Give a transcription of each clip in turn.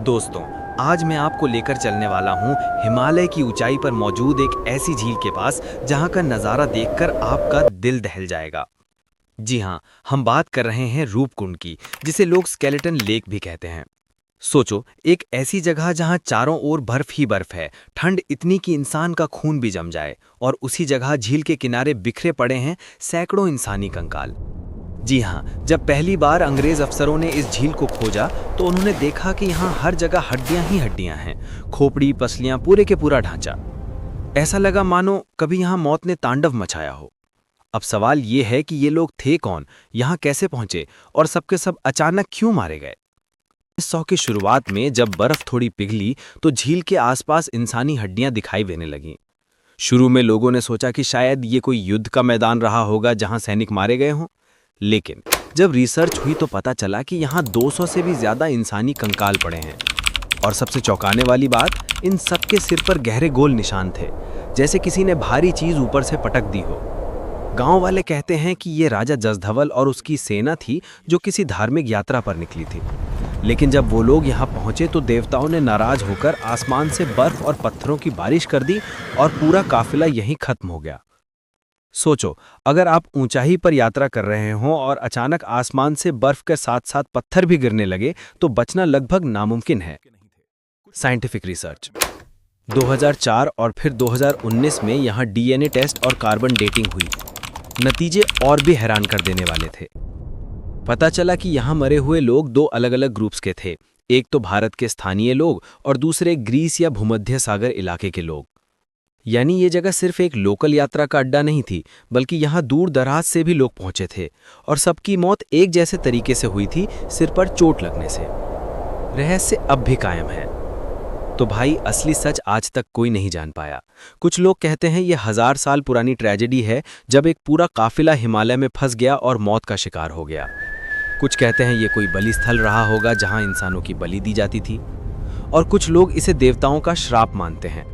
दोस्तों, आज मैं आपको लेकर चलने वाला हूँ हिमालय की ऊंचाई पर मौजूद एक ऐसी झील के पास जहाँ का नज़ारा देखकर आपका दिल दहल जाएगा। जी हाँ, हम बात कर रहे हैं रूपकुंड की, जिसे लोग स्केलेटन लेक भी कहते हैं। सोचो, एक ऐसी जगह जहाँ चारों ओर बर्फ ही बर्फ है, ठंड इतनी कि इंसान का खून भी जम जाए, और उसी जगह झील के किनारे बिखरे पड़े हैं सैकड़ों इंसानी कंकाल। जी हाँ, जब पहली बार अंग्रेज अफसरों ने इस झील को खोजा तो उन्होंने देखा कि यहाँ हर जगह हड्डियां ही हड्डियां हैं, खोपड़ी, पसलियां, पूरे के पूरा ढांचा। ऐसा लगा मानो कभी यहाँ मौत ने तांडव मचाया हो। अब सवाल ये है कि ये लोग थे कौन, यहाँ कैसे पहुंचे, और सबके सब अचानक क्यों मारे गए। 1900 की शुरुआत में जब बर्फ थोड़ी पिघली तो झील के आसपास इंसानी हड्डियां दिखाई देने लगीं। शुरू में लोगों ने सोचा कि शायद ये कोई युद्ध का मैदान रहा होगा जहां सैनिक मारे गए हों, लेकिन जब रिसर्च हुई तो पता चला कि यहाँ 200 से भी ज्यादा इंसानी कंकाल पड़े हैं। और सबसे चौंकाने वाली बात, इन सबके सिर पर गहरे गोल निशान थे, जैसे किसी ने भारी चीज ऊपर से पटक दी हो। गांव वाले कहते हैं कि ये राजा जसधवल और उसकी सेना थी जो किसी धार्मिक यात्रा पर निकली थी। लेकिन जब वो लोग यहाँ पहुंचे तो देवताओं ने नाराज होकर आसमान से बर्फ और पत्थरों की बारिश कर दी और पूरा काफिला यहीं खत्म हो गया। सोचो, अगर आप ऊंचाई पर यात्रा कर रहे हों और अचानक आसमान से बर्फ के साथ साथ पत्थर भी गिरने लगे तो बचना लगभग नामुमकिन है। साइंटिफिक रिसर्च 2004 और फिर 2019 में यहाँ डीएनए टेस्ट और कार्बन डेटिंग हुई। नतीजे और भी हैरान कर देने वाले थे। पता चला कि यहाँ मरे हुए लोग दो अलग अलग ग्रुप्स के थे। एक तो भारत के स्थानीय लोग और दूसरे ग्रीस या भूमध्य सागर इलाके के लोग। यानी ये जगह सिर्फ एक लोकल यात्रा का अड्डा नहीं थी, बल्कि यहाँ दूर दराज से भी लोग पहुंचे थे, और सबकी मौत एक जैसे तरीके से हुई थी, सिर पर चोट लगने से। रहस्य अब भी कायम है। तो भाई, असली सच आज तक कोई नहीं जान पाया। कुछ लोग कहते हैं ये 1000 साल पुरानी ट्रेजेडी है, जब एक पूरा काफिला हिमालय में फंस गया और मौत का शिकार हो गया। कुछ कहते हैं ये कोई बलि स्थल रहा होगा जहां इंसानों की बलि दी जाती थी, और कुछ लोग इसे देवताओं का श्राप मानते हैं।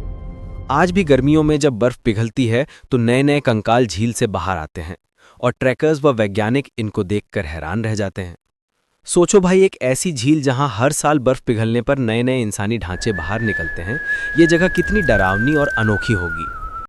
आज भी गर्मियों में जब बर्फ पिघलती है तो नए नए कंकाल झील से बाहर आते हैं, और ट्रैकर्स व वैज्ञानिक इनको देखकर हैरान रह जाते हैं। सोचो भाई, एक ऐसी झील जहां हर साल बर्फ पिघलने पर नए नए इंसानी ढांचे बाहर निकलते हैं, ये जगह कितनी डरावनी और अनोखी होगी।